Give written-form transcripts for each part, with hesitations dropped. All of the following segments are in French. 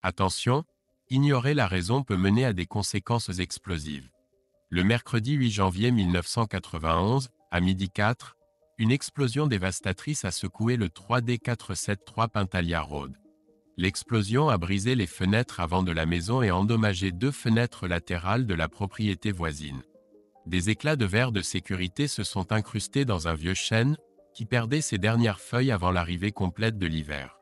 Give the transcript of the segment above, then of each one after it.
Attention, ignorer la raison peut mener à des conséquences explosives. Le mercredi 8 janvier 1991, à midi 4, une explosion dévastatrice a secoué le 3D 473 Pintalia Road. L'explosion a brisé les fenêtres avant de la maison et endommagé 2 fenêtres latérales de la propriété voisine. Des éclats de verre de sécurité se sont incrustés dans un vieux chêne, qui perdait ses dernières feuilles avant l'arrivée complète de l'hiver.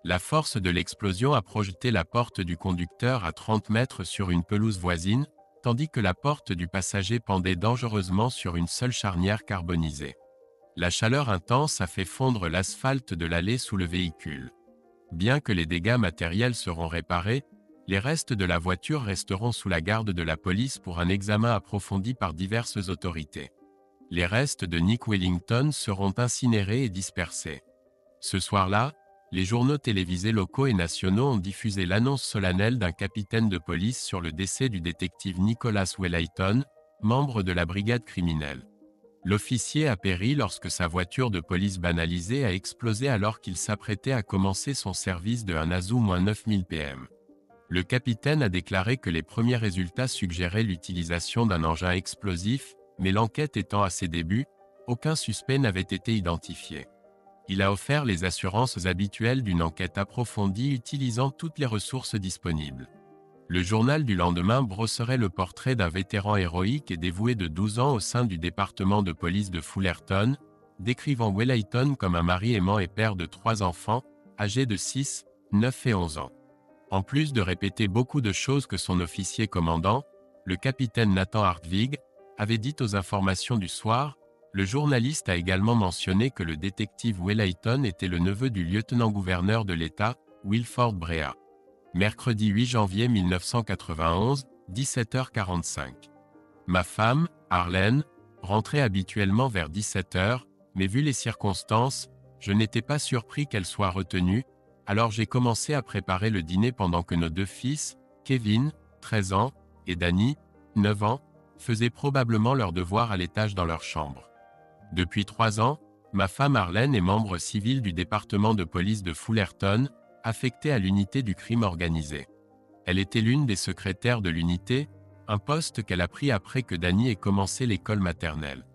La force de l'explosion a projeté la porte du conducteur à 30 mètres sur une pelouse voisine, tandis que la porte du passager pendait dangereusement sur une seule charnière carbonisée. La chaleur intense a fait fondre l'asphalte de l'allée sous le véhicule. Bien que les dégâts matériels seront réparés, les restes de la voiture resteront sous la garde de la police pour un examen approfondi par diverses autorités. Les restes de Nick Wellington seront incinérés et dispersés. Ce soir-là, les journaux télévisés locaux et nationaux ont diffusé l'annonce solennelle d'un capitaine de police sur le décès du détective Nicholas Wellington, membre de la brigade criminelle. L'officier a péri lorsque sa voiture de police banalisée a explosé alors qu'il s'apprêtait à commencer son service de un ASU-9000 PM. Le capitaine a déclaré que les premiers résultats suggéraient l'utilisation d'un engin explosif, mais l'enquête étant à ses débuts, aucun suspect n'avait été identifié. Il a offert les assurances habituelles d'une enquête approfondie utilisant toutes les ressources disponibles. Le journal du lendemain brosserait le portrait d'un vétéran héroïque et dévoué de 12 ans au sein du département de police de Fullerton, décrivant Wellington comme un mari aimant et père de 3 enfants, âgés de 6, 9 et 11 ans. En plus de répéter beaucoup de choses que son officier commandant, le capitaine Nathan Hartwig, avait dit aux informations du soir, le journaliste a également mentionné que le détective Wellington était le neveu du lieutenant-gouverneur de l'État, Wilford Brea. Mercredi 8 janvier 1991, 17h45. Ma femme, Arlene, rentrait habituellement vers 17h, mais vu les circonstances, je n'étais pas surpris qu'elle soit retenue, alors j'ai commencé à préparer le dîner pendant que nos 2 fils, Kevin, 13 ans, et Danny, 9 ans, faisaient probablement leurs devoirs à l'étage dans leur chambre. Depuis 3 ans, ma femme Arlene est membre civile du département de police de Fullerton, affectée à l'unité du crime organisé. Elle était l'une des secrétaires de l'unité, un poste qu'elle a pris après que Danny ait commencé l'école maternelle.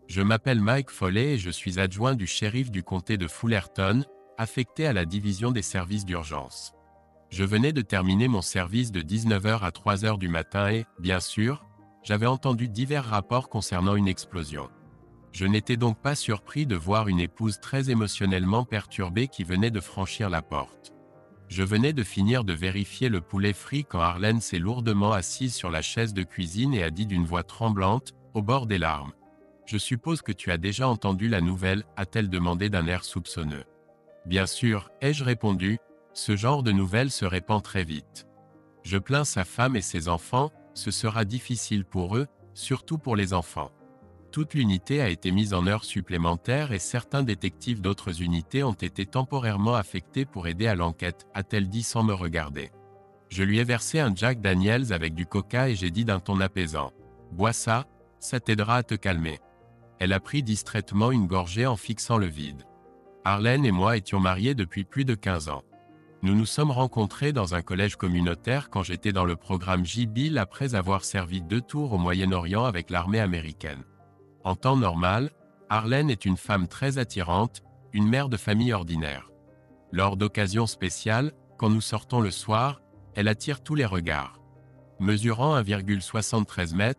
Je m'appelle Mike Foley et je suis adjoint du shérif du comté de Fullerton, affecté à la division des services d'urgence. Je venais de terminer mon service de 19h à 3h du matin et, bien sûr, j'avais entendu divers rapports concernant une explosion. Je n'étais donc pas surpris de voir une épouse très émotionnellement perturbée qui venait de franchir la porte. Je venais de finir de vérifier le poulet frit quand Arlene s'est lourdement assise sur la chaise de cuisine et a dit d'une voix tremblante, au bord des larmes. « Je suppose que tu as déjà entendu la nouvelle » a-t-elle demandé d'un air soupçonneux. « Bien sûr » ai-je répondu, « ce genre de nouvelles se répand très vite. Je plains sa femme et ses enfants, ce sera difficile pour eux, surtout pour les enfants. Toute l'unité a été mise en heures supplémentaires et certains détectives d'autres unités ont été temporairement affectés pour aider à l'enquête, a-t-elle dit sans me regarder. Je lui ai versé un Jack Daniels avec du coca et j'ai dit d'un ton apaisant. « Bois ça, ça t'aidera à te calmer. » Elle a pris distraitement une gorgée en fixant le vide. Arlene et moi étions mariés depuis plus de 15 ans. Nous nous sommes rencontrés dans un collège communautaire quand j'étais dans le programme J-Bill après avoir servi 2 tours au Moyen-Orient avec l'armée américaine. En temps normal, Arlene est une femme très attirante, une mère de famille ordinaire. Lors d'occasions spéciales, quand nous sortons le soir, elle attire tous les regards. Mesurant 1,73 m,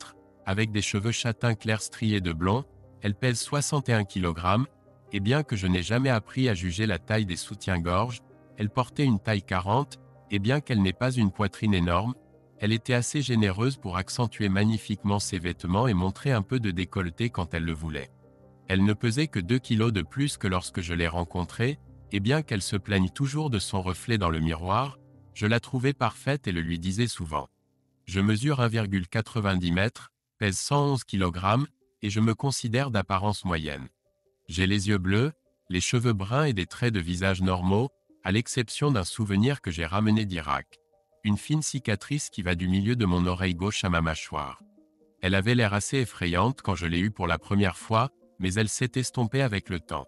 avec des cheveux châtains clairs striés de blond, elle pèse 61 kg, et bien que je n'ai jamais appris à juger la taille des soutiens-gorge, elle portait une taille 40, et bien qu'elle n'ait pas une poitrine énorme, elle était assez généreuse pour accentuer magnifiquement ses vêtements et montrer un peu de décolleté quand elle le voulait. Elle ne pesait que 2 kilos de plus que lorsque je l'ai rencontrée, et bien qu'elle se plaigne toujours de son reflet dans le miroir, je la trouvais parfaite et le lui disais souvent. Je mesure 1,90 m, pèse 111 kg, et je me considère d'apparence moyenne. J'ai les yeux bleus, les cheveux bruns et des traits de visage normaux, à l'exception d'un souvenir que j'ai ramené d'Irak. Une fine cicatrice qui va du milieu de mon oreille gauche à ma mâchoire. Elle avait l'air assez effrayante quand je l'ai eue pour la première fois, mais elle s'est estompée avec le temps.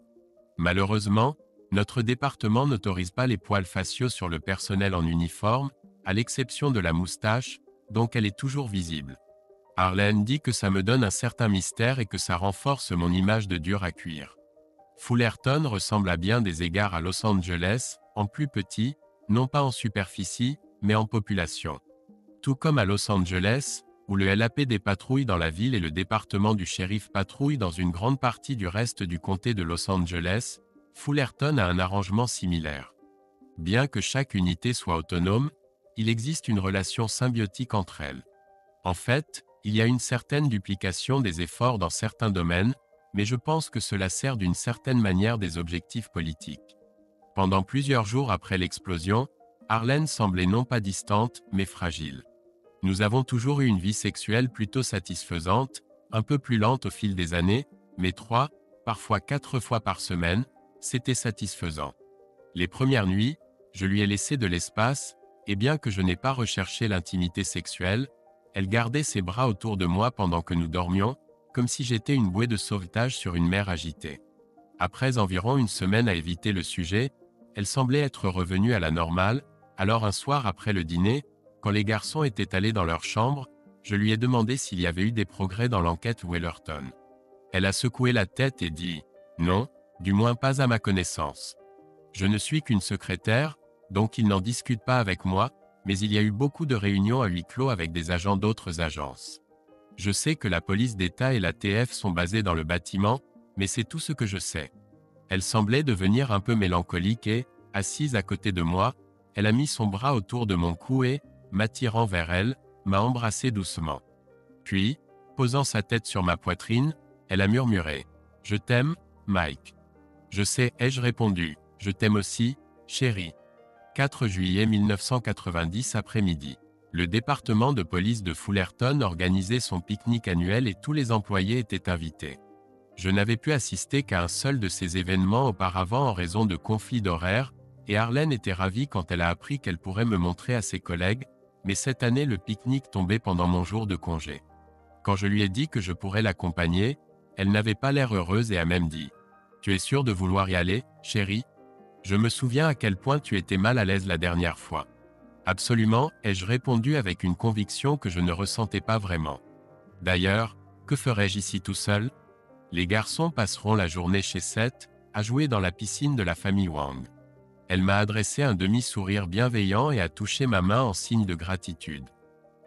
Malheureusement, notre département n'autorise pas les poils faciaux sur le personnel en uniforme, à l'exception de la moustache, donc elle est toujours visible. Arlene dit que ça me donne un certain mystère et que ça renforce mon image de dur à cuire. Fullerton ressemble à bien des égards à Los Angeles, en plus petit, non pas en superficie, mais en population. Tout comme à Los Angeles, où le LAPD patrouille dans la ville et le département du shérif patrouille dans une grande partie du reste du comté de Los Angeles, Fullerton a un arrangement similaire. Bien que chaque unité soit autonome, il existe une relation symbiotique entre elles. En fait, il y a une certaine duplication des efforts dans certains domaines, mais je pense que cela sert d'une certaine manière des objectifs politiques. Pendant plusieurs jours après l'explosion, Arlene semblait non pas distante, mais fragile. Nous avons toujours eu une vie sexuelle plutôt satisfaisante, un peu plus lente au fil des années, mais 3, parfois 4 fois par semaine, c'était satisfaisant. Les premières nuits, je lui ai laissé de l'espace, et bien que je n'ai pas recherché l'intimité sexuelle, elle gardait ses bras autour de moi pendant que nous dormions, comme si j'étais une bouée de sauvetage sur une mer agitée. Après environ une semaine à éviter le sujet, elle semblait être revenue à la normale, alors un soir après le dîner, quand les garçons étaient allés dans leur chambre, je lui ai demandé s'il y avait eu des progrès dans l'enquête Wellerton. Elle a secoué la tête et dit « Non, du moins pas à ma connaissance. Je ne suis qu'une secrétaire, donc ils n'en discutent pas avec moi, mais il y a eu beaucoup de réunions à huis clos avec des agents d'autres agences. Je sais que la police d'État et la TF sont basées dans le bâtiment, mais c'est tout ce que je sais. » Elle semblait devenir un peu mélancolique et, assise à côté de moi, elle a mis son bras autour de mon cou et, m'attirant vers elle, m'a embrassé doucement. Puis, posant sa tête sur ma poitrine, elle a murmuré « Je t'aime, Mike. » « Je sais, ai-je répondu, je t'aime aussi, chérie. » 4 juillet 1990 après-midi. Le département de police de Fullerton organisait son pique-nique annuel et tous les employés étaient invités. Je n'avais pu assister qu'à un seul de ces événements auparavant en raison de conflits d'horaires, et Arlene était ravie quand elle a appris qu'elle pourrait me montrer à ses collègues, mais cette année le pique-nique tombait pendant mon jour de congé. Quand je lui ai dit que je pourrais l'accompagner, elle n'avait pas l'air heureuse et a même dit « Tu es sûre de vouloir y aller, chérie ? Je me souviens à quel point tu étais mal à l'aise la dernière fois. » Absolument, ai-je répondu avec une conviction que je ne ressentais pas vraiment. D'ailleurs, que ferais-je ici tout seul ? Les garçons passeront la journée chez Seth, à jouer dans la piscine de la famille Wang. Elle m'a adressé un demi-sourire bienveillant et a touché ma main en signe de gratitude.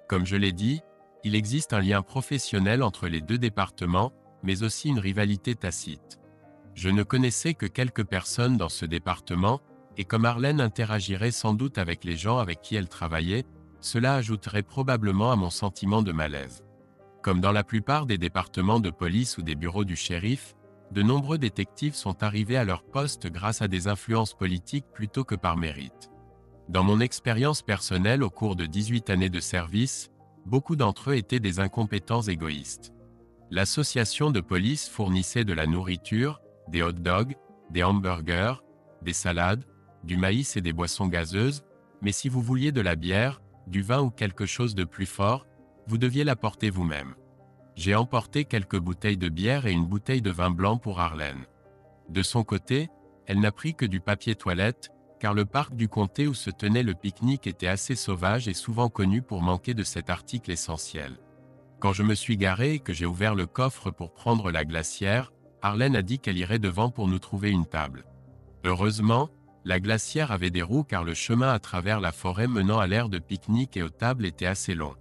Comme je l'ai dit, il existe un lien professionnel entre les deux départements, mais aussi une rivalité tacite. Je ne connaissais que quelques personnes dans ce département, et comme Arlene interagirait sans doute avec les gens avec qui elle travaillait, cela ajouterait probablement à mon sentiment de malaise. Comme dans la plupart des départements de police ou des bureaux du shérif, de nombreux détectives sont arrivés à leur poste grâce à des influences politiques plutôt que par mérite. Dans mon expérience personnelle au cours de 18 années de service, beaucoup d'entre eux étaient des incompétents égoïstes. L'association de police fournissait de la nourriture, des hot dogs, des hamburgers, des salades, du maïs et des boissons gazeuses, mais si vous vouliez de la bière, du vin ou quelque chose de plus fort, vous deviez l'apporter vous-même. J'ai emporté quelques bouteilles de bière et une bouteille de vin blanc pour Arlene. De son côté, elle n'a pris que du papier toilette, car le parc du comté où se tenait le pique-nique était assez sauvage et souvent connu pour manquer de cet article essentiel. Quand je me suis garé et que j'ai ouvert le coffre pour prendre la glacière, Arlene a dit qu'elle irait devant pour nous trouver une table. Heureusement, la glacière avait des roues car le chemin à travers la forêt menant à l'aire de pique-nique et aux tables était assez long.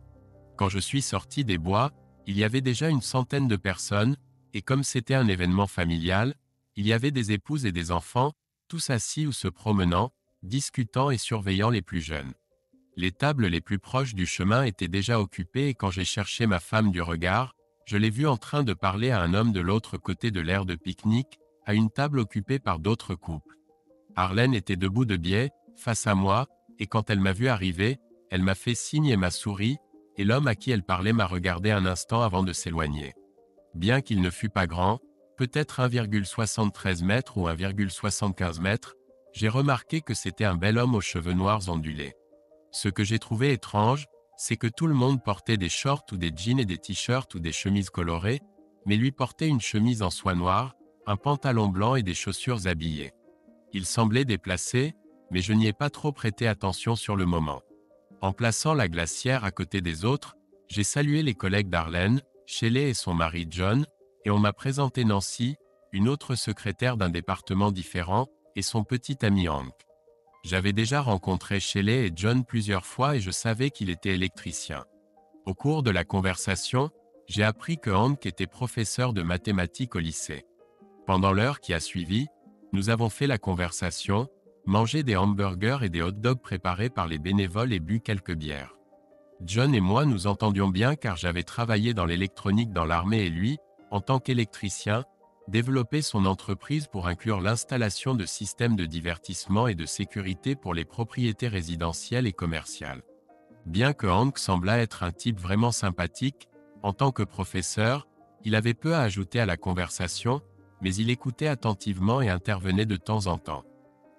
Quand je suis sorti des bois, il y avait déjà une centaine de personnes, et comme c'était un événement familial, il y avait des épouses et des enfants, tous assis ou se promenant, discutant et surveillant les plus jeunes. Les tables les plus proches du chemin étaient déjà occupées et quand j'ai cherché ma femme du regard, je l'ai vue en train de parler à un homme de l'autre côté de l'aire de pique-nique, à une table occupée par d'autres couples. Arlene était debout de biais, face à moi, et quand elle m'a vu arriver, elle m'a fait signe et m'a souri, et l'homme à qui elle parlait m'a regardé un instant avant de s'éloigner. Bien qu'il ne fût pas grand, peut-être 1,73 m ou 1,75 m, j'ai remarqué que c'était un bel homme aux cheveux noirs ondulés. Ce que j'ai trouvé étrange, c'est que tout le monde portait des shorts ou des jeans et des t-shirts ou des chemises colorées, mais lui portait une chemise en soie noire, un pantalon blanc et des chaussures habillées. Il semblait déplacé, mais je n'y ai pas trop prêté attention sur le moment. En plaçant la glacière à côté des autres, j'ai salué les collègues d'Arlene, Shelley et son mari John, et on m'a présenté Nancy, une autre secrétaire d'un département différent, et son petit ami Hank. J'avais déjà rencontré Shelley et John plusieurs fois et je savais qu'il était électricien. Au cours de la conversation, j'ai appris que Hank était professeur de mathématiques au lycée. Pendant l'heure qui a suivi, nous avons fait la conversation, mangé des hamburgers et des hot-dogs préparés par les bénévoles et bu quelques bières. John et moi nous entendions bien car j'avais travaillé dans l'électronique dans l'armée et lui, en tant qu'électricien, développait son entreprise pour inclure l'installation de systèmes de divertissement et de sécurité pour les propriétés résidentielles et commerciales. Bien que Hank semblât être un type vraiment sympathique, en tant que professeur, il avait peu à ajouter à la conversation, mais il écoutait attentivement et intervenait de temps en temps.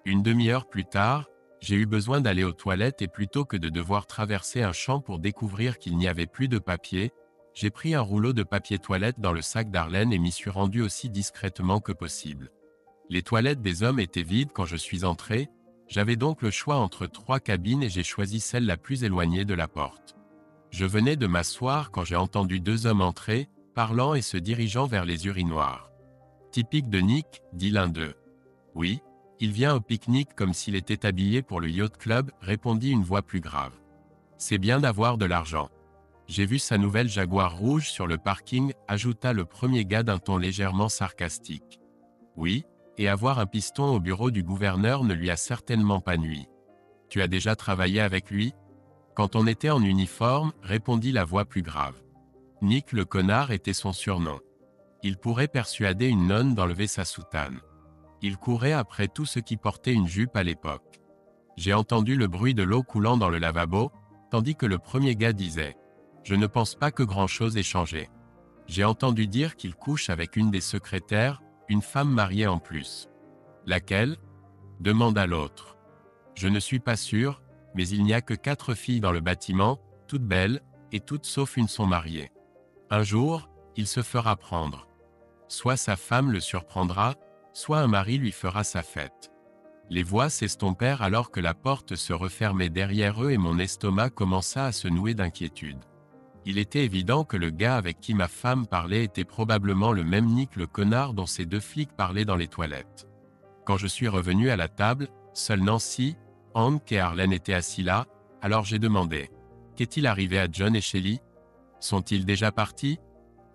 Une demi-heure plus tard, j'ai eu besoin d'aller aux toilettes et plutôt que de devoir traverser un champ pour découvrir qu'il n'y avait plus de papier, j'ai pris un rouleau de papier toilette dans le sac d'Arlene et m'y suis rendu aussi discrètement que possible. Les toilettes des hommes étaient vides quand je suis entré, j'avais donc le choix entre 3 cabines et j'ai choisi celle la plus éloignée de la porte. Je venais de m'asseoir quand j'ai entendu 2 hommes entrer, parlant et se dirigeant vers les urinoirs. « Typique de Nick », dit l'un d'eux. « Oui, il vient au pique-nique comme s'il était habillé pour le yacht club », répondit une voix plus grave. « C'est bien d'avoir de l'argent. J'ai vu sa nouvelle Jaguar rouge sur le parking », ajouta le premier gars d'un ton légèrement sarcastique. « Oui, et avoir un piston au bureau du gouverneur ne lui a certainement pas nui. Tu as déjà travaillé avec lui ? » Quand on était en uniforme, répondit la voix plus grave. Nick le connard était son surnom. Il pourrait persuader une nonne d'enlever sa soutane. Il courait après tout ce qui portait une jupe à l'époque. J'ai entendu le bruit de l'eau coulant dans le lavabo, tandis que le premier gars disait « Je ne pense pas que grand-chose ait changé. J'ai entendu dire qu'il couche avec une des secrétaires, une femme mariée en plus. » « Laquelle ? » demanda l'autre. « Je ne suis pas sûr, mais il n'y a que 4 filles dans le bâtiment, toutes belles, et toutes sauf une sont mariées. Un jour, il se fera prendre. Soit sa femme le surprendra, soit un mari lui fera sa fête. » Les voix s'estompèrent alors que la porte se refermait derrière eux et mon estomac commença à se nouer d'inquiétude. Il était évident que le gars avec qui ma femme parlait était probablement le même Nick le connard dont ces 2 flics parlaient dans les toilettes. Quand je suis revenu à la table, seuls Nancy, Hank et Arlene étaient assis là, alors j'ai demandé « Qu'est-il arrivé à John et Shelley ? Sont-ils déjà partis ?»«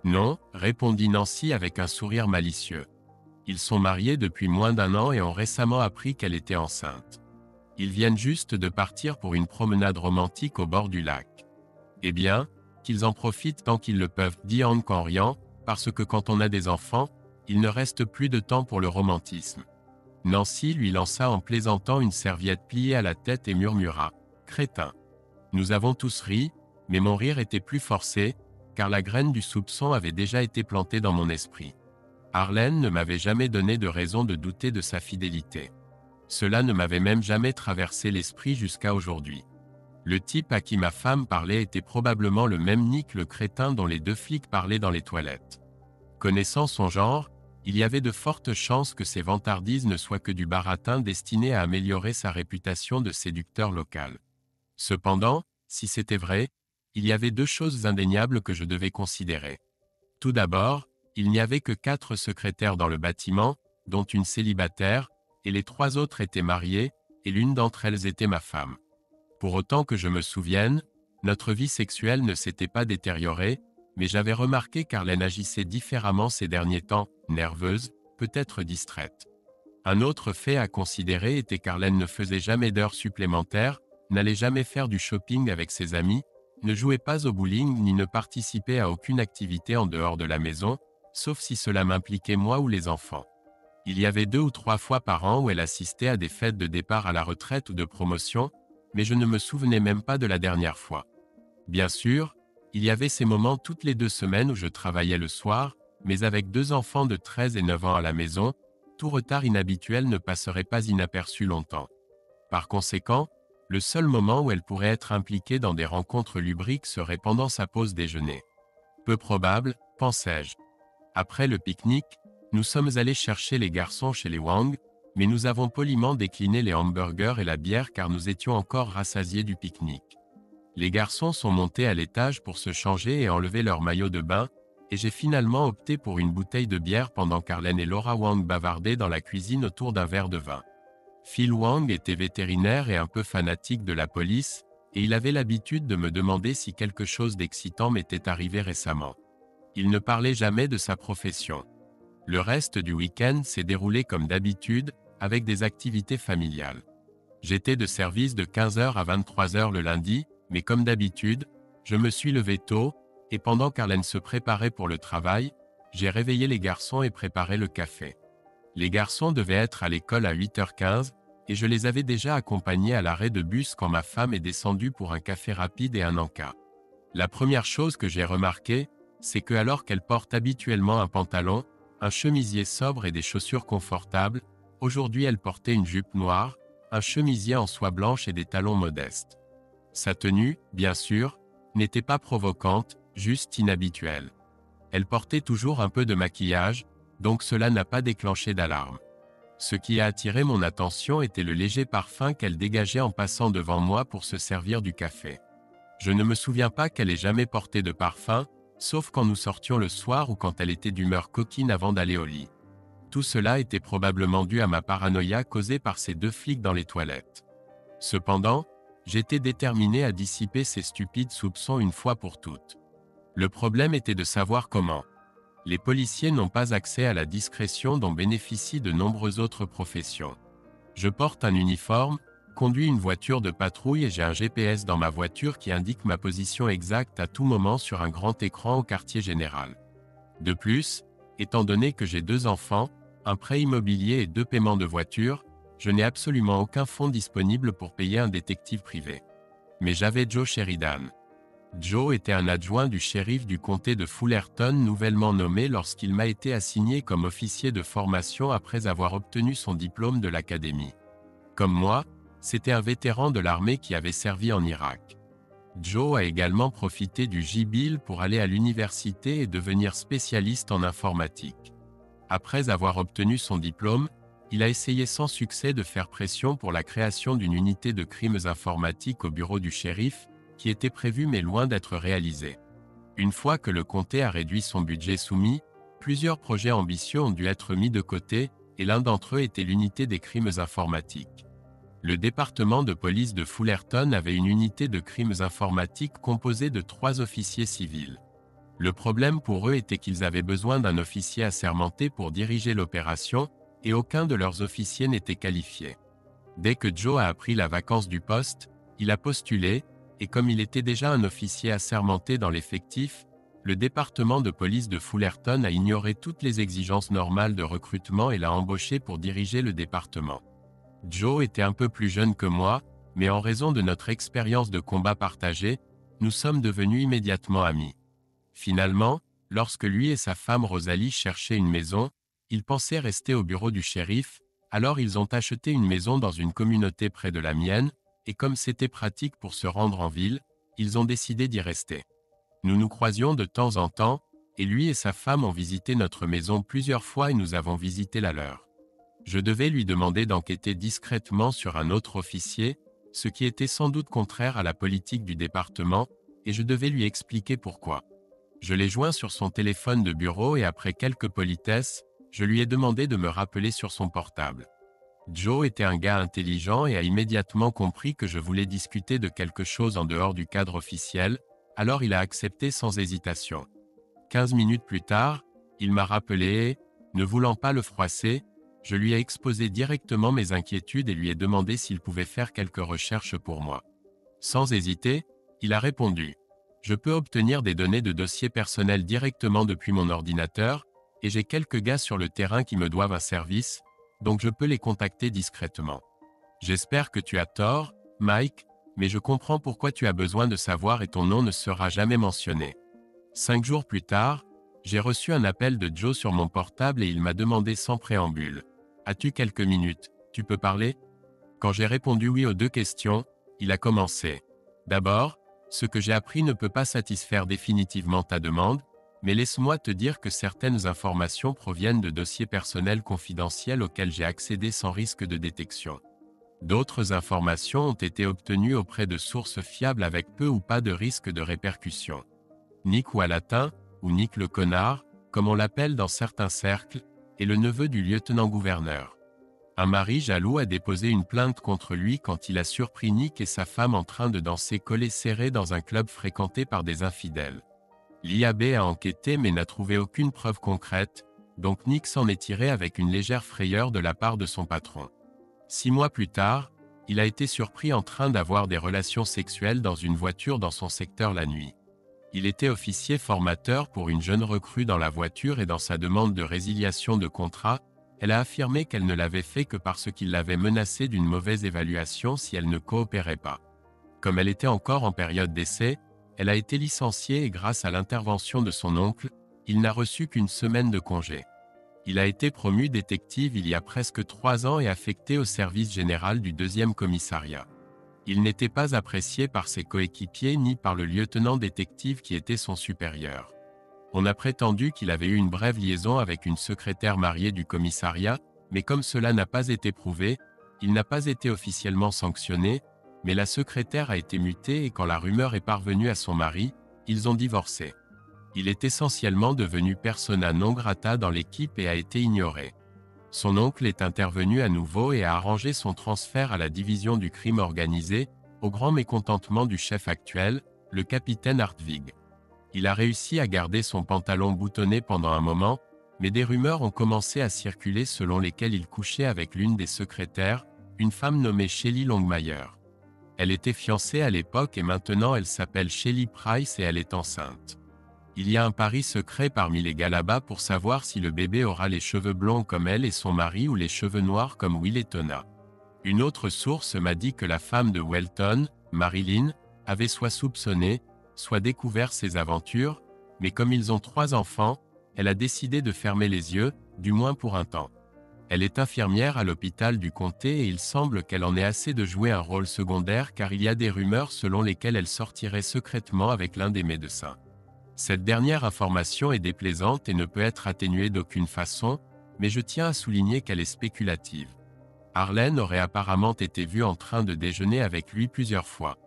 Non, » répondit Nancy avec un sourire malicieux. « Ils sont mariés depuis moins d'1 an et ont récemment appris qu'elle était enceinte. Ils viennent juste de partir pour une promenade romantique au bord du lac. »« Eh bien, qu'ils en profitent tant qu'ils le peuvent, » dit Hank en riant, parce que quand on a des enfants, il ne reste plus de temps pour le romantisme. Nancy lui lança en plaisantant une serviette pliée à la tête et murmura « Crétin !» Nous avons tous ri, mais mon rire était plus forcé, car la graine du soupçon avait déjà été plantée dans mon esprit. Arlene ne m'avait jamais donné de raison de douter de sa fidélité. Cela ne m'avait même jamais traversé l'esprit jusqu'à aujourd'hui. Le type à qui ma femme parlait était probablement le même Nick le crétin dont les 2 flics parlaient dans les toilettes. Connaissant son genre, il y avait de fortes chances que ces vantardises ne soient que du baratin destiné à améliorer sa réputation de séducteur local. Cependant, si c'était vrai, il y avait 2 choses indéniables que je devais considérer. Tout d'abord, il n'y avait que 4 secrétaires dans le bâtiment, dont une célibataire, et les 3 autres étaient mariées, et l'une d'entre elles était ma femme. Pour autant que je me souvienne, notre vie sexuelle ne s'était pas détériorée, mais j'avais remarqué qu'Arlene agissait différemment ces derniers temps, nerveuse, peut-être distraite. Un autre fait à considérer était qu'Arlene ne faisait jamais d'heures supplémentaires, n'allait jamais faire du shopping avec ses amis, ne jouait pas au bowling ni ne participait à aucune activité en dehors de la maison, sauf si cela m'impliquait moi ou les enfants. Il y avait 2 ou 3 fois par an où elle assistait à des fêtes de départ à la retraite ou de promotion, mais je ne me souvenais même pas de la dernière fois. Bien sûr, il y avait ces moments toutes les 2 semaines où je travaillais le soir, mais avec 2 enfants de 13 et 9 ans à la maison, tout retard inhabituel ne passerait pas inaperçu longtemps. Par conséquent, le seul moment où elle pourrait être impliquée dans des rencontres lubriques serait pendant sa pause déjeuner. Peu probable, pensais-je. Après le pique-nique, nous sommes allés chercher les garçons chez les Wang, mais nous avons poliment décliné les hamburgers et la bière car nous étions encore rassasiés du pique-nique. Les garçons sont montés à l'étage pour se changer et enlever leur maillot de bain, et j'ai finalement opté pour une bouteille de bière pendant qu'Arlene et Laura Wang bavardaient dans la cuisine autour d'un verre de vin. Phil Wang était vétérinaire et un peu fanatique de la police, et il avait l'habitude de me demander si quelque chose d'excitant m'était arrivé récemment. Il ne parlait jamais de sa profession. Le reste du week-end s'est déroulé comme d'habitude, avec des activités familiales. J'étais de service de 15h à 23h le lundi, mais comme d'habitude, je me suis levé tôt, et pendant qu'Arlene se préparait pour le travail, j'ai réveillé les garçons et préparé le café. Les garçons devaient être à l'école à 8h15, et je les avais déjà accompagnés à l'arrêt de bus quand ma femme est descendue pour un café rapide et un encas. La première chose que j'ai remarquée, c'est que alors qu'elle porte habituellement un pantalon, un chemisier sobre et des chaussures confortables, aujourd'hui elle portait une jupe noire, un chemisier en soie blanche et des talons modestes. Sa tenue, bien sûr, n'était pas provocante, juste inhabituelle. Elle portait toujours un peu de maquillage, donc cela n'a pas déclenché d'alarme. Ce qui a attiré mon attention était le léger parfum qu'elle dégageait en passant devant moi pour se servir du café. Je ne me souviens pas qu'elle ait jamais porté de parfum, sauf quand nous sortions le soir ou quand elle était d'humeur coquine avant d'aller au lit. Tout cela était probablement dû à ma paranoïa causée par ces deux flics dans les toilettes. Cependant, j'étais déterminé à dissiper ces stupides soupçons une fois pour toutes. Le problème était de savoir comment. Les policiers n'ont pas accès à la discrétion dont bénéficient de nombreuses autres professions. Je porte un uniforme, conduis une voiture de patrouille et j'ai un GPS dans ma voiture qui indique ma position exacte à tout moment sur un grand écran au quartier général. De plus, étant donné que j'ai 2 enfants, un prêt immobilier et 2 paiements de voiture, je n'ai absolument aucun fonds disponible pour payer un détective privé. Mais j'avais Joe Sheridan. Joe était un adjoint du shérif du comté de Fullerton nouvellement nommé lorsqu'il m'a été assigné comme officier de formation après avoir obtenu son diplôme de l'académie. Comme moi, c'était un vétéran de l'armée qui avait servi en Irak. Joe a également profité du J-Bill pour aller à l'université et devenir spécialiste en informatique. Après avoir obtenu son diplôme, il a essayé sans succès de faire pression pour la création d'une unité de crimes informatiques au bureau du shérif, qui était prévue mais loin d'être réalisée. Une fois que le comté a réduit son budget soumis, plusieurs projets ambitieux ont dû être mis de côté, et l'un d'entre eux était l'unité des crimes informatiques. Le département de police de Fullerton avait une unité de crimes informatiques composée de 3 officiers civils. Le problème pour eux était qu'ils avaient besoin d'un officier assermenté pour diriger l'opération, et aucun de leurs officiers n'était qualifié. Dès que Joe a appris la vacance du poste, il a postulé, et comme il était déjà un officier assermenté dans l'effectif, le département de police de Fullerton a ignoré toutes les exigences normales de recrutement et l'a embauché pour diriger le département. Joe était un peu plus jeune que moi, mais en raison de notre expérience de combat partagée, nous sommes devenus immédiatement amis. Finalement, lorsque lui et sa femme Rosalie cherchaient une maison, ils pensaient rester au bureau du shérif, alors ils ont acheté une maison dans une communauté près de la mienne, et comme c'était pratique pour se rendre en ville, ils ont décidé d'y rester. Nous nous croisions de temps en temps, et lui et sa femme ont visité notre maison plusieurs fois et nous avons visité la leur. Je devais lui demander d'enquêter discrètement sur un autre officier, ce qui était sans doute contraire à la politique du département, et je devais lui expliquer pourquoi. Je l'ai joint sur son téléphone de bureau et après quelques politesses, je lui ai demandé de me rappeler sur son portable. Joe était un gars intelligent et a immédiatement compris que je voulais discuter de quelque chose en dehors du cadre officiel, alors il a accepté sans hésitation. 15 minutes plus tard, il m'a rappelé et, ne voulant pas le froisser, je lui ai exposé directement mes inquiétudes et lui ai demandé s'il pouvait faire quelques recherches pour moi. Sans hésiter, il a répondu. Je peux obtenir des données de dossiers personnels directement depuis mon ordinateur, et j'ai quelques gars sur le terrain qui me doivent un service, donc je peux les contacter discrètement. J'espère que tu as tort, Mike, mais je comprends pourquoi tu as besoin de savoir et ton nom ne sera jamais mentionné. 5 jours plus tard, j'ai reçu un appel de Joe sur mon portable et il m'a demandé sans préambule. As-tu quelques minutes, tu peux parler? Quand j'ai répondu oui aux 2 questions, il a commencé. D'abord, ce que j'ai appris ne peut pas satisfaire définitivement ta demande, mais laisse-moi te dire que certaines informations proviennent de dossiers personnels confidentiels auxquels j'ai accédé sans risque de détection. D'autres informations ont été obtenues auprès de sources fiables avec peu ou pas de risque de répercussion. Nick Wallatin, ou Nick le connard, comme on l'appelle dans certains cercles, est le neveu du lieutenant-gouverneur. Un mari jaloux a déposé une plainte contre lui quand il a surpris Nick et sa femme en train de danser collés serrés dans un club fréquenté par des infidèles. L'IAB a enquêté mais n'a trouvé aucune preuve concrète, donc Nick s'en est tiré avec une légère frayeur de la part de son patron. 6 mois plus tard, il a été surpris en train d'avoir des relations sexuelles dans une voiture dans son secteur la nuit. Il était officier formateur pour une jeune recrue dans la voiture et dans sa demande de résiliation de contrat, elle a affirmé qu'elle ne l'avait fait que parce qu'il l'avait menacée d'une mauvaise évaluation si elle ne coopérait pas. Comme elle était encore en période d'essai, elle a été licenciée et grâce à l'intervention de son oncle, il n'a reçu qu'une semaine de congé. Il a été promu détective il y a presque 3 ans et affecté au service général du 2e commissariat. Il n'était pas apprécié par ses coéquipiers ni par le lieutenant détective qui était son supérieur. On a prétendu qu'il avait eu une brève liaison avec une secrétaire mariée du commissariat, mais comme cela n'a pas été prouvé, il n'a pas été officiellement sanctionné, mais la secrétaire a été mutée et quand la rumeur est parvenue à son mari, ils ont divorcé. Il est essentiellement devenu persona non grata dans l'équipe et a été ignoré. Son oncle est intervenu à nouveau et a arrangé son transfert à la division du crime organisé, au grand mécontentement du chef actuel, le capitaine Hartwig. Il a réussi à garder son pantalon boutonné pendant un moment, mais des rumeurs ont commencé à circuler selon lesquelles il couchait avec l'une des secrétaires, une femme nommée Shelley Longmire. Elle était fiancée à l'époque et maintenant elle s'appelle Shelley Price et elle est enceinte. Il y a un pari secret parmi les gars là-bas pour savoir si le bébé aura les cheveux blonds comme elle et son mari ou les cheveux noirs comme Will et Tona. Une autre source m'a dit que la femme de Welton, Marilyn, avait soit soupçonné, soit découvert ses aventures, mais comme ils ont 3 enfants, elle a décidé de fermer les yeux, du moins pour un temps. Elle est infirmière à l'hôpital du comté et il semble qu'elle en ait assez de jouer un rôle secondaire car il y a des rumeurs selon lesquelles elle sortirait secrètement avec l'un des médecins. Cette dernière information est déplaisante et ne peut être atténuée d'aucune façon, mais je tiens à souligner qu'elle est spéculative. Arlene aurait apparemment été vue en train de déjeuner avec lui plusieurs fois.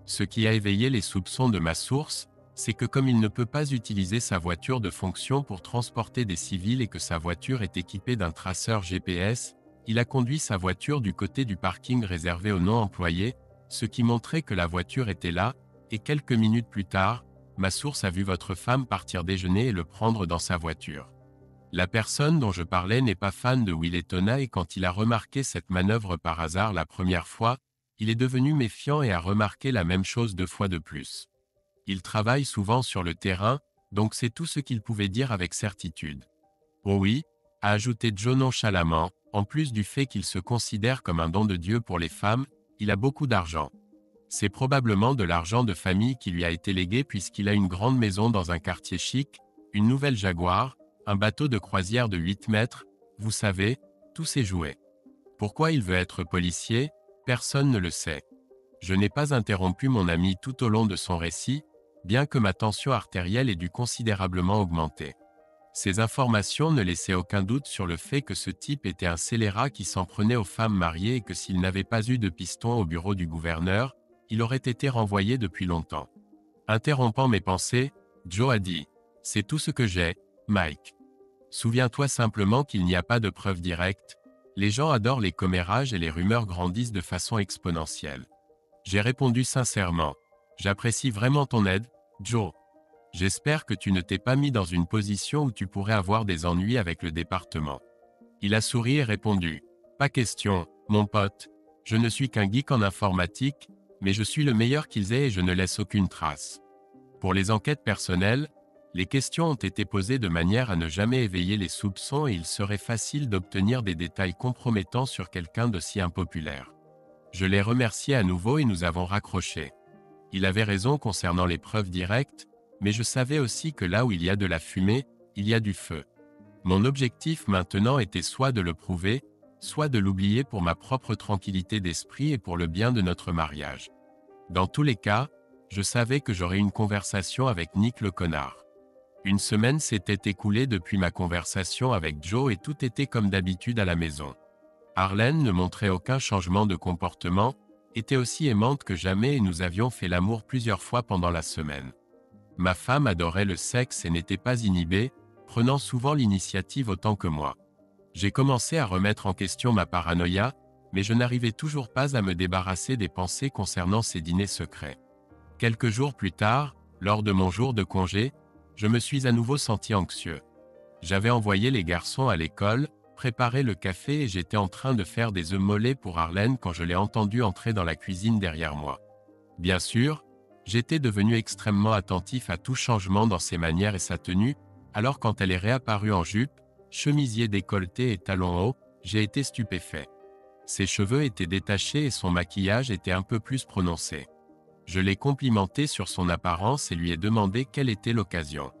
Ce qui a éveillé les soupçons de ma source, c'est que comme il ne peut pas utiliser sa voiture de fonction pour transporter des civils et que sa voiture est équipée d'un traceur GPS, il a conduit sa voiture du côté du parking réservé aux non-employés, ce qui montrait que la voiture était là, et quelques minutes plus tard, ma source a vu votre femme partir déjeuner et le prendre dans sa voiture. La personne dont je parlais n'est pas fan de Will et Tona et quand il a remarqué cette manœuvre par hasard la première fois, il est devenu méfiant et a remarqué la même chose 2 fois de plus. Il travaille souvent sur le terrain, donc c'est tout ce qu'il pouvait dire avec certitude. Oh oui, a ajouté Joe nonchalamment, en plus du fait qu'il se considère comme un don de Dieu pour les femmes, il a beaucoup d'argent. C'est probablement de l'argent de famille qui lui a été légué puisqu'il a une grande maison dans un quartier chic, une nouvelle Jaguar, un bateau de croisière de 8 mètres, vous savez, tous ses jouets. Pourquoi il veut être policier? Personne ne le sait. Je n'ai pas interrompu mon ami tout au long de son récit, bien que ma tension artérielle ait dû considérablement augmenter. Ces informations ne laissaient aucun doute sur le fait que ce type était un scélérat qui s'en prenait aux femmes mariées et que s'il n'avait pas eu de piston au bureau du gouverneur, il aurait été renvoyé depuis longtemps. Interrompant mes pensées, Joe a dit « C'est tout ce que j'ai, Mike. Souviens-toi simplement qu'il n'y a pas de preuves directes. Les gens adorent les commérages et les rumeurs grandissent de façon exponentielle. » J'ai répondu sincèrement. J'apprécie vraiment ton aide, Joe. J'espère que tu ne t'es pas mis dans une position où tu pourrais avoir des ennuis avec le département. Il a souri et répondu. Pas question, mon pote. Je ne suis qu'un geek en informatique, mais je suis le meilleur qu'ils aient et je ne laisse aucune trace. Pour les enquêtes personnelles, les questions ont été posées de manière à ne jamais éveiller les soupçons et il serait facile d'obtenir des détails compromettants sur quelqu'un d'aussi impopulaire. Je l'ai remercié à nouveau et nous avons raccroché. Il avait raison concernant les preuves directes, mais je savais aussi que là où il y a de la fumée, il y a du feu. Mon objectif maintenant était soit de le prouver, soit de l'oublier pour ma propre tranquillité d'esprit et pour le bien de notre mariage. Dans tous les cas, je savais que j'aurais une conversation avec Nick le connard. Une semaine s'était écoulée depuis ma conversation avec Joe et tout était comme d'habitude à la maison. Arlène ne montrait aucun changement de comportement, était aussi aimante que jamais et nous avions fait l'amour plusieurs fois pendant la semaine. Ma femme adorait le sexe et n'était pas inhibée, prenant souvent l'initiative autant que moi. J'ai commencé à remettre en question ma paranoïa, mais je n'arrivais toujours pas à me débarrasser des pensées concernant ces dîners secrets. Quelques jours plus tard, lors de mon jour de congé, je me suis à nouveau senti anxieux. J'avais envoyé les garçons à l'école, préparé le café et j'étais en train de faire des œufs mollets pour Arlène quand je l'ai entendue entrer dans la cuisine derrière moi. Bien sûr, j'étais devenu extrêmement attentif à tout changement dans ses manières et sa tenue, alors quand elle est réapparue en jupe, chemisier décolleté et talons hauts, j'ai été stupéfait. Ses cheveux étaient détachés et son maquillage était un peu plus prononcé. Je l'ai complimenté sur son apparence et lui ai demandé quelle était l'occasion.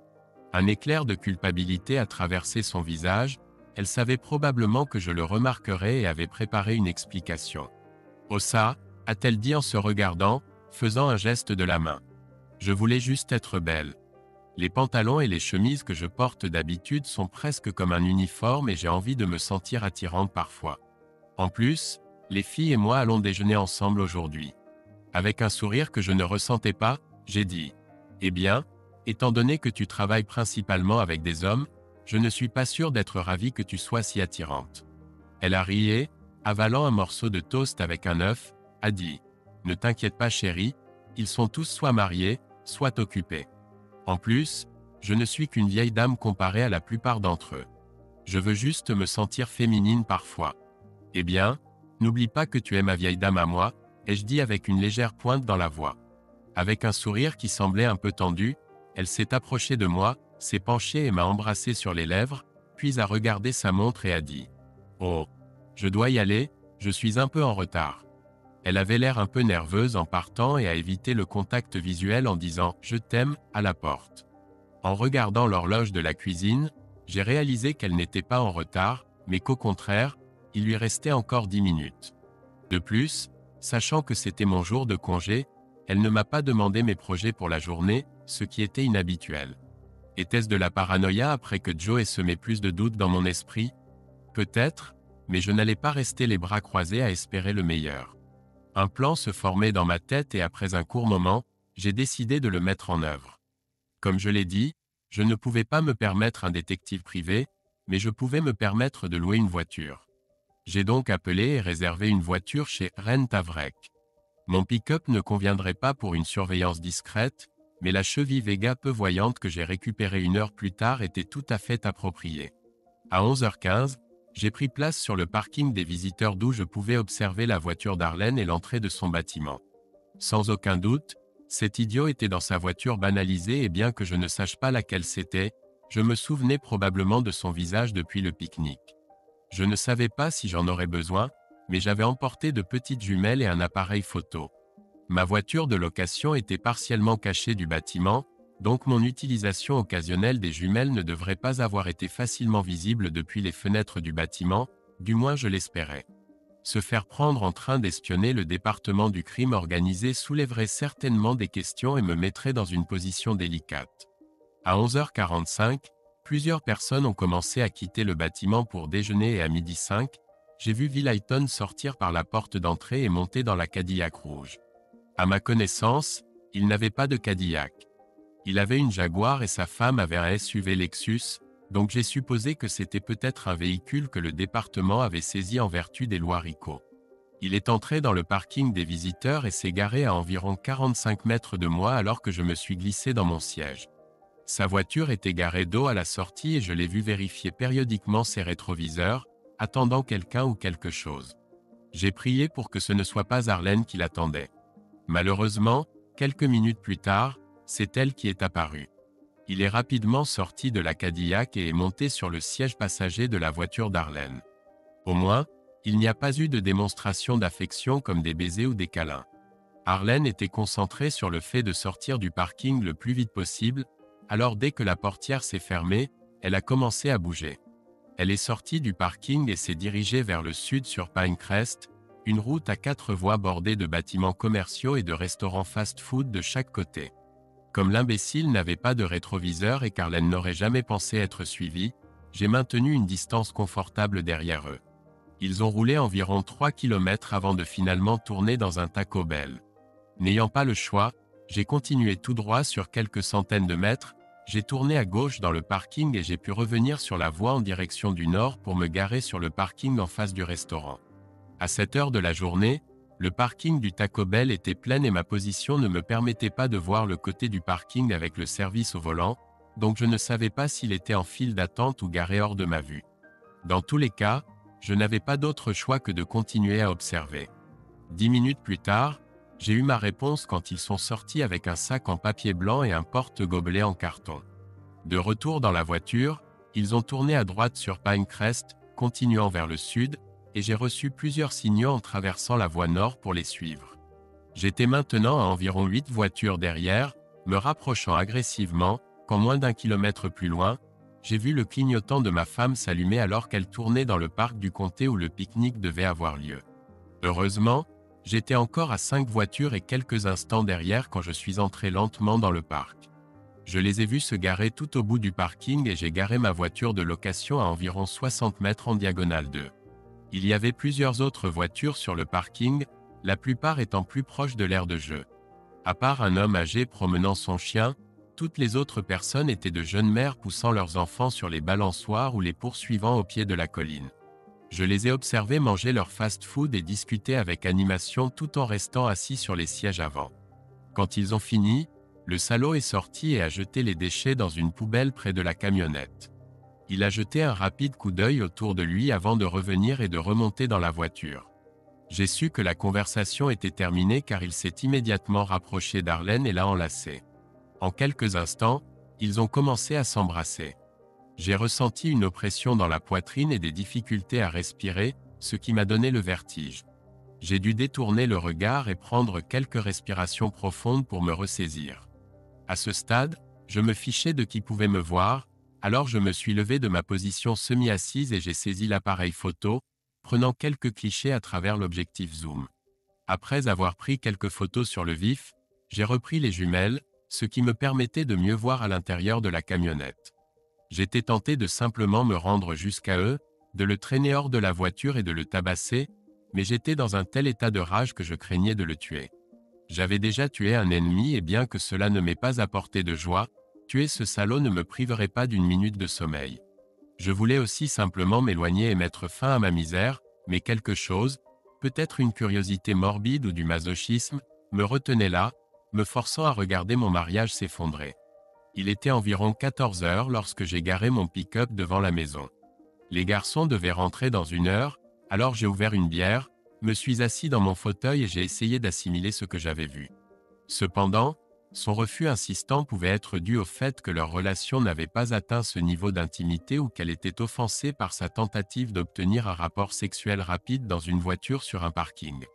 Un éclair de culpabilité a traversé son visage, elle savait probablement que je le remarquerais et avait préparé une explication. « Oh ça » a-t-elle dit en se regardant, faisant un geste de la main. « Je voulais juste être belle. Les pantalons et les chemises que je porte d'habitude sont presque comme un uniforme et j'ai envie de me sentir attirante parfois. En plus, les filles et moi allons déjeuner ensemble aujourd'hui. » Avec un sourire que je ne ressentais pas, j'ai dit « Eh bien, étant donné que tu travailles principalement avec des hommes, je ne suis pas sûr d'être ravi que tu sois si attirante. » Elle a rié, avalant un morceau de toast avec un œuf, a dit « Ne t'inquiète pas chérie, ils sont tous soit mariés, soit occupés. En plus, je ne suis qu'une vieille dame comparée à la plupart d'entre eux. Je veux juste me sentir féminine parfois. Eh bien, n'oublie pas que tu es ma vieille dame à moi, ai-je dit avec une légère pointe dans la voix. » Avec un sourire qui semblait un peu tendu, elle s'est approchée de moi, s'est penchée et m'a embrassé sur les lèvres, puis a regardé sa montre et a dit « Oh, je dois y aller, je suis un peu en retard. » Elle avait l'air un peu nerveuse en partant et a évité le contact visuel en disant « Je t'aime » à la porte. En regardant l'horloge de la cuisine, j'ai réalisé qu'elle n'était pas en retard, mais qu'au contraire, il lui restait encore 10 minutes. De plus, sachant que c'était mon jour de congé, elle ne m'a pas demandé mes projets pour la journée, ce qui était inhabituel. Était-ce de la paranoïa après que Joe ait semé plus de doutes dans mon esprit? Peut-être, mais je n'allais pas rester les bras croisés à espérer le meilleur. Un plan se formait dans ma tête et après un court moment, j'ai décidé de le mettre en œuvre. Comme je l'ai dit, je ne pouvais pas me permettre un détective privé, mais je pouvais me permettre de louer une voiture. J'ai donc appelé et réservé une voiture chez Rent a Vrec. Mon pick-up ne conviendrait pas pour une surveillance discrète, mais la Chevy Vega peu voyante que j'ai récupérée 1 heure plus tard était tout à fait appropriée. À 11h15, j'ai pris place sur le parking des visiteurs d'où je pouvais observer la voiture d'Arlène et l'entrée de son bâtiment. Sans aucun doute, cet idiot était dans sa voiture banalisée et bien que je ne sache pas laquelle c'était, je me souvenais probablement de son visage depuis le pique-nique. Je ne savais pas si j'en aurais besoin, mais j'avais emporté de petites jumelles et un appareil photo. Ma voiture de location était partiellement cachée du bâtiment, donc mon utilisation occasionnelle des jumelles ne devrait pas avoir été facilement visible depuis les fenêtres du bâtiment, du moins je l'espérais. Se faire prendre en train d'espionner le département du crime organisé soulèverait certainement des questions et me mettrait dans une position délicate. À 11h45, plusieurs personnes ont commencé à quitter le bâtiment pour déjeuner et à 12h05, j'ai vu Villayton sortir par la porte d'entrée et monter dans la Cadillac rouge. À ma connaissance, il n'avait pas de Cadillac. Il avait une Jaguar et sa femme avait un SUV Lexus, donc j'ai supposé que c'était peut-être un véhicule que le département avait saisi en vertu des lois RICO. Il est entré dans le parking des visiteurs et s'est garé à environ 45 mètres de moi alors que je me suis glissé dans mon siège. Sa voiture était garée dos à la sortie et je l'ai vu vérifier périodiquement ses rétroviseurs, attendant quelqu'un ou quelque chose. J'ai prié pour que ce ne soit pas Arlène qui l'attendait. Malheureusement, quelques minutes plus tard, c'est elle qui est apparue. Il est rapidement sorti de la Cadillac et est monté sur le siège passager de la voiture d'Arlène. Au moins, il n'y a pas eu de démonstration d'affection comme des baisers ou des câlins. Arlène était concentrée sur le fait de sortir du parking le plus vite possible, alors dès que la portière s'est fermée, elle a commencé à bouger. Elle est sortie du parking et s'est dirigée vers le sud sur Pinecrest, une route à 4 voies bordée de bâtiments commerciaux et de restaurants fast-food de chaque côté. Comme l'imbécile n'avait pas de rétroviseur et qu'Arlène n'aurait jamais pensé être suivie, j'ai maintenu une distance confortable derrière eux. Ils ont roulé environ 3 km avant de finalement tourner dans un Taco Bell. N'ayant pas le choix, j'ai continué tout droit sur quelques centaines de mètres, j'ai tourné à gauche dans le parking et j'ai pu revenir sur la voie en direction du nord pour me garer sur le parking en face du restaurant. À cette heure de la journée, le parking du Taco Bell était plein et ma position ne me permettait pas de voir le côté du parking avec le service au volant, donc je ne savais pas s'il était en file d'attente ou garé hors de ma vue. Dans tous les cas, je n'avais pas d'autre choix que de continuer à observer. 10 minutes plus tard, j'ai eu ma réponse quand ils sont sortis avec un sac en papier blanc et un porte-gobelet en carton. De retour dans la voiture, ils ont tourné à droite sur Pinecrest, continuant vers le sud, et j'ai reçu plusieurs signaux en traversant la voie nord pour les suivre. J'étais maintenant à environ 8 voitures derrière, me rapprochant agressivement, quand moins d'1 kilomètre plus loin, j'ai vu le clignotant de ma femme s'allumer alors qu'elle tournait dans le parc du comté où le pique-nique devait avoir lieu. Heureusement, j'étais encore à 5 voitures et quelques instants derrière quand je suis entré lentement dans le parc. Je les ai vus se garer tout au bout du parking et j'ai garé ma voiture de location à environ 60 mètres en diagonale d'eux. Il y avait plusieurs autres voitures sur le parking, la plupart étant plus proches de l'aire de jeu. À part un homme âgé promenant son chien, toutes les autres personnes étaient de jeunes mères poussant leurs enfants sur les balançoires ou les poursuivant au pied de la colline. Je les ai observés manger leur fast-food et discuter avec animation tout en restant assis sur les sièges avant. Quand ils ont fini, le salaud est sorti et a jeté les déchets dans une poubelle près de la camionnette. Il a jeté un rapide coup d'œil autour de lui avant de revenir et de remonter dans la voiture. J'ai su que la conversation était terminée car il s'est immédiatement rapproché d'Arlène et l'a enlacée. En quelques instants, ils ont commencé à s'embrasser. J'ai ressenti une oppression dans la poitrine et des difficultés à respirer, ce qui m'a donné le vertige. J'ai dû détourner le regard et prendre quelques respirations profondes pour me ressaisir. À ce stade, je me fichais de qui pouvait me voir, alors je me suis levé de ma position semi-assise et j'ai saisi l'appareil photo, prenant quelques clichés à travers l'objectif zoom. Après avoir pris quelques photos sur le vif, j'ai repris les jumelles, ce qui me permettait de mieux voir à l'intérieur de la camionnette. J'étais tenté de simplement me rendre jusqu'à eux, de le traîner hors de la voiture et de le tabasser, mais j'étais dans un tel état de rage que je craignais de le tuer. J'avais déjà tué un ennemi et bien que cela ne m'ait pas apporté de joie, tuer ce salaud ne me priverait pas d'une minute de sommeil. Je voulais aussi simplement m'éloigner et mettre fin à ma misère, mais quelque chose, peut-être une curiosité morbide ou du masochisme, me retenait là, me forçant à regarder mon mariage s'effondrer. Il était environ 14 heures lorsque j'ai garé mon pick-up devant la maison. Les garçons devaient rentrer dans 1 heure, alors j'ai ouvert une bière, me suis assis dans mon fauteuil et j'ai essayé d'assimiler ce que j'avais vu. Cependant, son refus insistant pouvait être dû au fait que leur relation n'avait pas atteint ce niveau d'intimité ou qu'elle était offensée par sa tentative d'obtenir un rapport sexuel rapide dans une voiture sur un parking.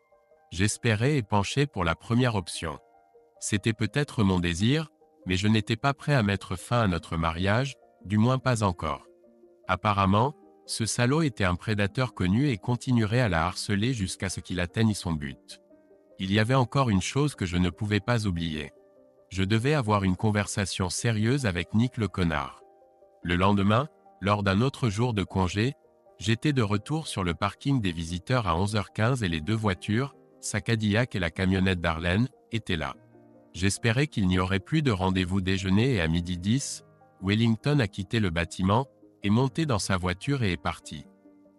J'espérais et penchais pour la première option. C'était peut-être mon désir, mais je n'étais pas prêt à mettre fin à notre mariage, du moins pas encore. Apparemment, ce salaud était un prédateur connu et continuerait à la harceler jusqu'à ce qu'il atteigne son but. Il y avait encore une chose que je ne pouvais pas oublier. Je devais avoir une conversation sérieuse avec Nick le connard. Le lendemain, lors d'un autre jour de congé, j'étais de retour sur le parking des visiteurs à 11h15 et les 2 voitures, sa Cadillac et la camionnette d'Arlène, étaient là. J'espérais qu'il n'y aurait plus de rendez-vous déjeuner et à 12h10, Wellington a quitté le bâtiment, est monté dans sa voiture et est parti.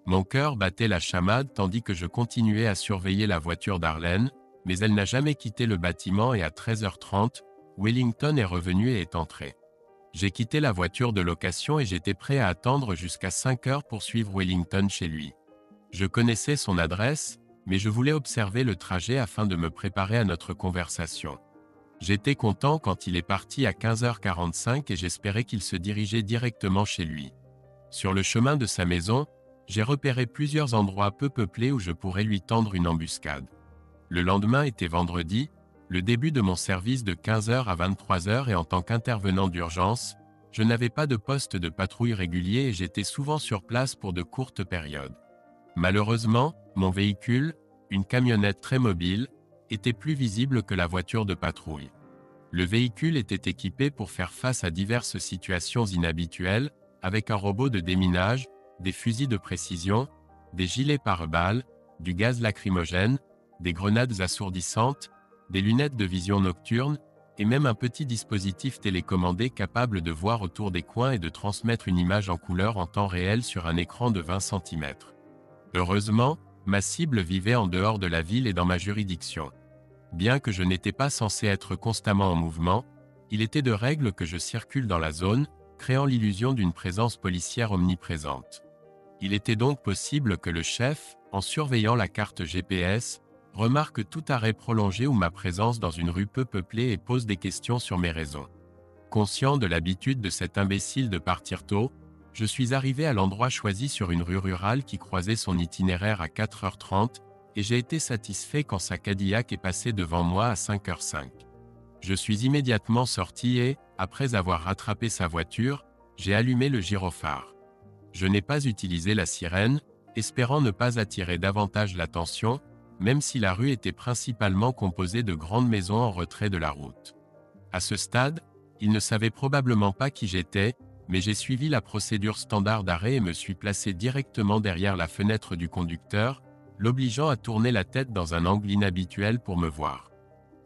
Mon cœur battait la chamade tandis que je continuais à surveiller la voiture d'Arlène, mais elle n'a jamais quitté le bâtiment et à 13h30, Wellington est revenu et est entré. J'ai quitté la voiture de location et j'étais prêt à attendre jusqu'à 5h pour suivre Wellington chez lui. Je connaissais son adresse, mais je voulais observer le trajet afin de me préparer à notre conversation. J'étais content quand il est parti à 15h45 et j'espérais qu'il se dirigeait directement chez lui. Sur le chemin de sa maison, j'ai repéré plusieurs endroits peu peuplés où je pourrais lui tendre une embuscade. Le lendemain était vendredi, le début de mon service de 15h à 23h et en tant qu'intervenant d'urgence, je n'avais pas de poste de patrouille régulier et j'étais souvent sur place pour de courtes périodes. Malheureusement, mon véhicule, une camionnette très mobile, était plus visible que la voiture de patrouille. Le véhicule était équipé pour faire face à diverses situations inhabituelles, avec un robot de déminage, des fusils de précision, des gilets pare-balles, du gaz lacrymogène, des grenades assourdissantes, des lunettes de vision nocturne, et même un petit dispositif télécommandé capable de voir autour des coins et de transmettre une image en couleur en temps réel sur un écran de 20 cm. Heureusement, ma cible vivait en dehors de la ville et dans ma juridiction. Bien que je n'étais pas censé être constamment en mouvement, il était de règle que je circule dans la zone, créant l'illusion d'une présence policière omniprésente. Il était donc possible que le chef, en surveillant la carte GPS, remarque tout arrêt prolongé ou ma présence dans une rue peu peuplée et pose des questions sur mes raisons. Conscient de l'habitude de cet imbécile de partir tôt, je suis arrivé à l'endroit choisi sur une rue rurale qui croisait son itinéraire à 4h30, et j'ai été satisfait quand sa Cadillac est passée devant moi à 5h05. Je suis immédiatement sorti et, après avoir rattrapé sa voiture, j'ai allumé le gyrophare. Je n'ai pas utilisé la sirène, espérant ne pas attirer davantage l'attention, même si la rue était principalement composée de grandes maisons en retrait de la route. À ce stade, il ne savait probablement pas qui j'étais, mais j'ai suivi la procédure standard d'arrêt et me suis placé directement derrière la fenêtre du conducteur, l'obligeant à tourner la tête dans un angle inhabituel pour me voir.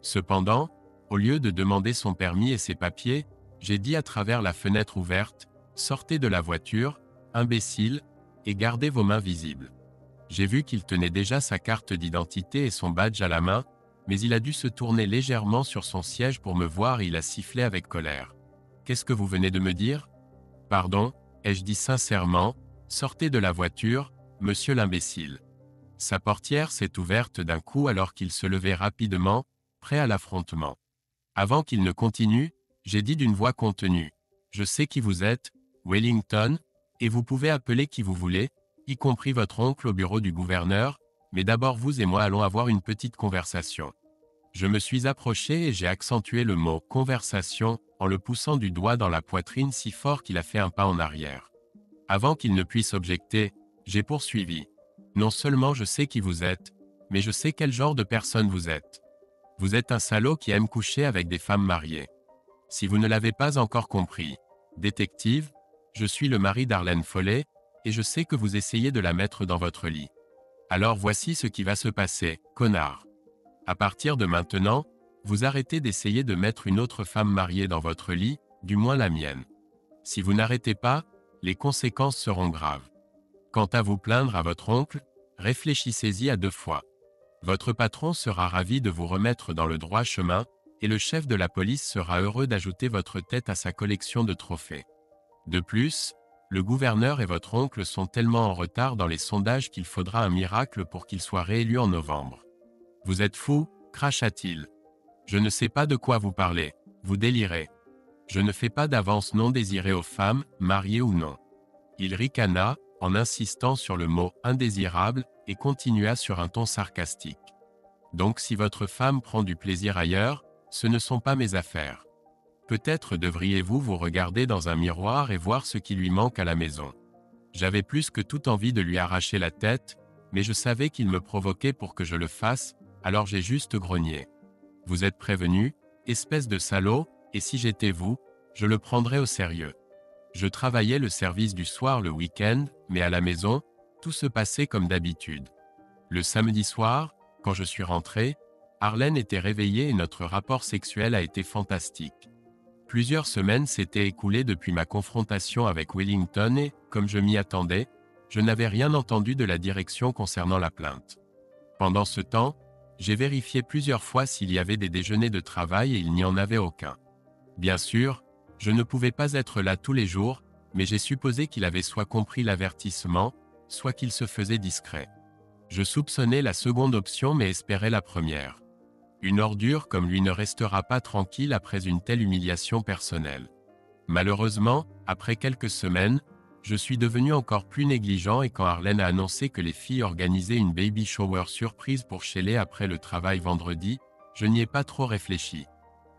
Cependant, au lieu de demander son permis et ses papiers, j'ai dit à travers la fenêtre ouverte, « Sortez de la voiture, imbécile, et gardez vos mains visibles. » J'ai vu qu'il tenait déjà sa carte d'identité et son badge à la main, mais il a dû se tourner légèrement sur son siège pour me voir et il a sifflé avec colère. « Qu'est-ce que vous venez de me dire ? » ?»« Pardon, ai-je dit sincèrement, sortez de la voiture, monsieur l'imbécile. » Sa portière s'est ouverte d'un coup alors qu'il se levait rapidement, prêt à l'affrontement. Avant qu'il ne continue, j'ai dit d'une voix contenue, « Je sais qui vous êtes, Wellington, et vous pouvez appeler qui vous voulez, y compris votre oncle au bureau du gouverneur, mais d'abord vous et moi allons avoir une petite conversation. » Je me suis approché et j'ai accentué le mot « conversation » en le poussant du doigt dans la poitrine si fort qu'il a fait un pas en arrière. Avant qu'il ne puisse objecter, j'ai poursuivi. « Non seulement je sais qui vous êtes, mais je sais quel genre de personne vous êtes. Vous êtes un salaud qui aime coucher avec des femmes mariées. Si vous ne l'avez pas encore compris, détective, je suis le mari d'Arlene Follet, et je sais que vous essayez de la mettre dans votre lit. Alors voici ce qui va se passer, connard. À partir de maintenant, vous arrêtez d'essayer de mettre une autre femme mariée dans votre lit, du moins la mienne. Si vous n'arrêtez pas, les conséquences seront graves. Quant à vous plaindre à votre oncle, réfléchissez-y à 2 fois. Votre patron sera ravi de vous remettre dans le droit chemin, et le chef de la police sera heureux d'ajouter votre tête à sa collection de trophées. De plus, le gouverneur et votre oncle sont tellement en retard dans les sondages qu'il faudra un miracle pour qu'ils soient réélus en novembre. Vous êtes fou, cracha-t-il. Je ne sais pas de quoi vous parlez, vous délirez. Je ne fais pas d'avance non désirée aux femmes, mariées ou non. Il ricana, en insistant sur le mot « indésirable » et continua sur un ton sarcastique. Donc si votre femme prend du plaisir ailleurs, ce ne sont pas mes affaires. Peut-être devriez-vous vous regarder dans un miroir et voir ce qui lui manque à la maison. J'avais plus que toute envie de lui arracher la tête, mais je savais qu'il me provoquait pour que je le fasse, alors j'ai juste grogné. Vous êtes prévenu, espèce de salaud, et si j'étais vous, je le prendrais au sérieux. Je travaillais le service du soir le week-end, mais à la maison, tout se passait comme d'habitude. Le samedi soir, quand je suis rentré, Arlene était réveillée et notre rapport sexuel a été fantastique. Plusieurs semaines s'étaient écoulées depuis ma confrontation avec Wellington et, comme je m'y attendais, je n'avais rien entendu de la direction concernant la plainte. Pendant ce temps, j'ai vérifié plusieurs fois s'il y avait des déjeuners de travail et il n'y en avait aucun. Bien sûr, je ne pouvais pas être là tous les jours, mais j'ai supposé qu'il avait soit compris l'avertissement, soit qu'il se faisait discret. Je soupçonnais la seconde option mais espérais la première. Une ordure comme lui ne restera pas tranquille après une telle humiliation personnelle. Malheureusement, après quelques semaines, je suis devenu encore plus négligent et quand Arlene a annoncé que les filles organisaient une baby shower surprise pour Shelley après le travail vendredi, je n'y ai pas trop réfléchi.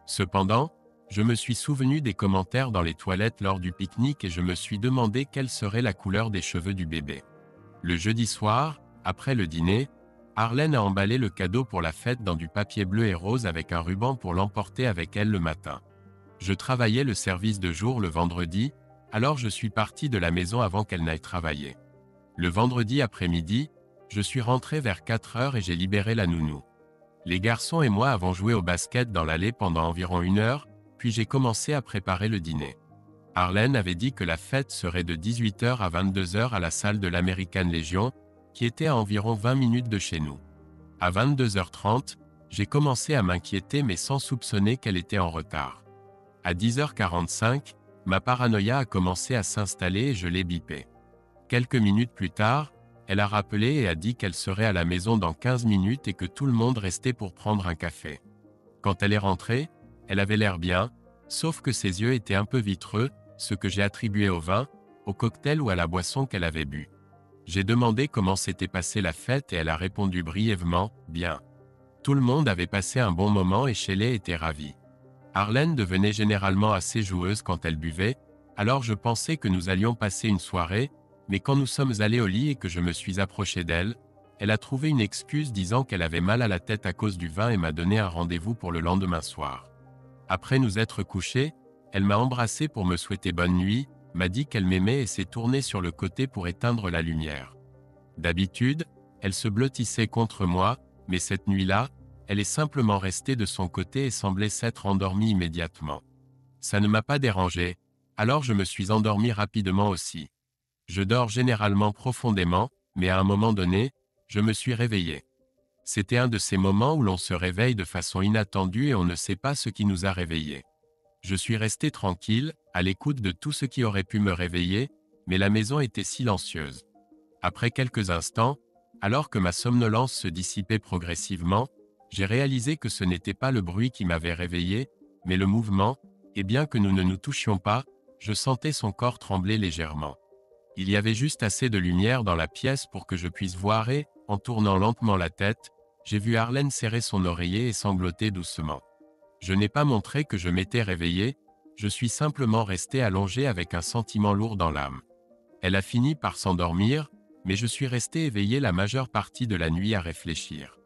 Cependant, je me suis souvenu des commentaires dans les toilettes lors du pique-nique et je me suis demandé quelle serait la couleur des cheveux du bébé. Le jeudi soir, après le dîner, Arlene a emballé le cadeau pour la fête dans du papier bleu et rose avec un ruban pour l'emporter avec elle le matin. Je travaillais le service de jour le vendredi, alors je suis parti de la maison avant qu'elle n'aille travailler. Le vendredi après-midi, je suis rentré vers 4 heures et j'ai libéré la nounou. Les garçons et moi avons joué au basket dans l'allée pendant environ 1 heure, puis j'ai commencé à préparer le dîner. Arlène avait dit que la fête serait de 18 heures à 22 heures à la salle de l'American Legion, qui était à environ 20 minutes de chez nous. À 22h30, j'ai commencé à m'inquiéter mais sans soupçonner qu'elle était en retard. À 10h45, ma paranoïa a commencé à s'installer et je l'ai bipée. Quelques minutes plus tard, elle a rappelé et a dit qu'elle serait à la maison dans 15 minutes et que tout le monde restait pour prendre un café. Quand elle est rentrée, elle avait l'air bien, sauf que ses yeux étaient un peu vitreux, ce que j'ai attribué au vin, au cocktail ou à la boisson qu'elle avait bu. J'ai demandé comment s'était passée la fête et elle a répondu brièvement « bien ». Tout le monde avait passé un bon moment et Shelley était ravie. Arlène devenait généralement assez joueuse quand elle buvait, alors je pensais que nous allions passer une soirée, mais quand nous sommes allés au lit et que je me suis approché d'elle, elle a trouvé une excuse disant qu'elle avait mal à la tête à cause du vin et m'a donné un rendez-vous pour le lendemain soir. Après nous être couchés, elle m'a embrassé pour me souhaiter bonne nuit, m'a dit qu'elle m'aimait et s'est tournée sur le côté pour éteindre la lumière. D'habitude, elle se blottissait contre moi, mais cette nuit-là, elle est simplement restée de son côté et semblait s'être endormie immédiatement. Ça ne m'a pas dérangé, alors je me suis endormi rapidement aussi. Je dors généralement profondément, mais à un moment donné, je me suis réveillé. C'était un de ces moments où l'on se réveille de façon inattendue et on ne sait pas ce qui nous a réveillés. Je suis resté tranquille, à l'écoute de tout ce qui aurait pu me réveiller, mais la maison était silencieuse. Après quelques instants, alors que ma somnolence se dissipait progressivement, j'ai réalisé que ce n'était pas le bruit qui m'avait réveillé, mais le mouvement, et bien que nous ne nous touchions pas, je sentais son corps trembler légèrement. Il y avait juste assez de lumière dans la pièce pour que je puisse voir et, en tournant lentement la tête, j'ai vu Arlène serrer son oreiller et sangloter doucement. Je n'ai pas montré que je m'étais réveillé, je suis simplement resté allongé avec un sentiment lourd dans l'âme. Elle a fini par s'endormir, mais je suis resté éveillé la majeure partie de la nuit à réfléchir.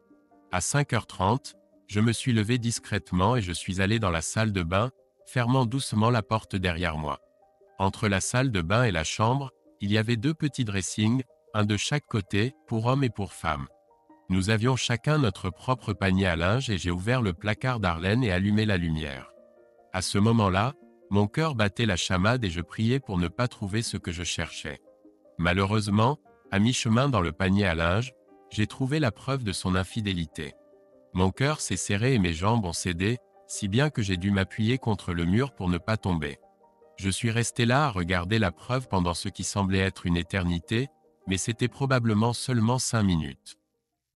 À 5h30, je me suis levé discrètement et je suis allé dans la salle de bain, fermant doucement la porte derrière moi. Entre la salle de bain et la chambre, il y avait 2 petits dressings, un de chaque côté, pour hommes et pour femmes. Nous avions chacun notre propre panier à linge et j'ai ouvert le placard d'Arlène et allumé la lumière. À ce moment-là, mon cœur battait la chamade et je priais pour ne pas trouver ce que je cherchais. Malheureusement, à mi-chemin dans le panier à linge, j'ai trouvé la preuve de son infidélité. Mon cœur s'est serré et mes jambes ont cédé, si bien que j'ai dû m'appuyer contre le mur pour ne pas tomber. Je suis resté là à regarder la preuve pendant ce qui semblait être une éternité, mais c'était probablement seulement 5 minutes.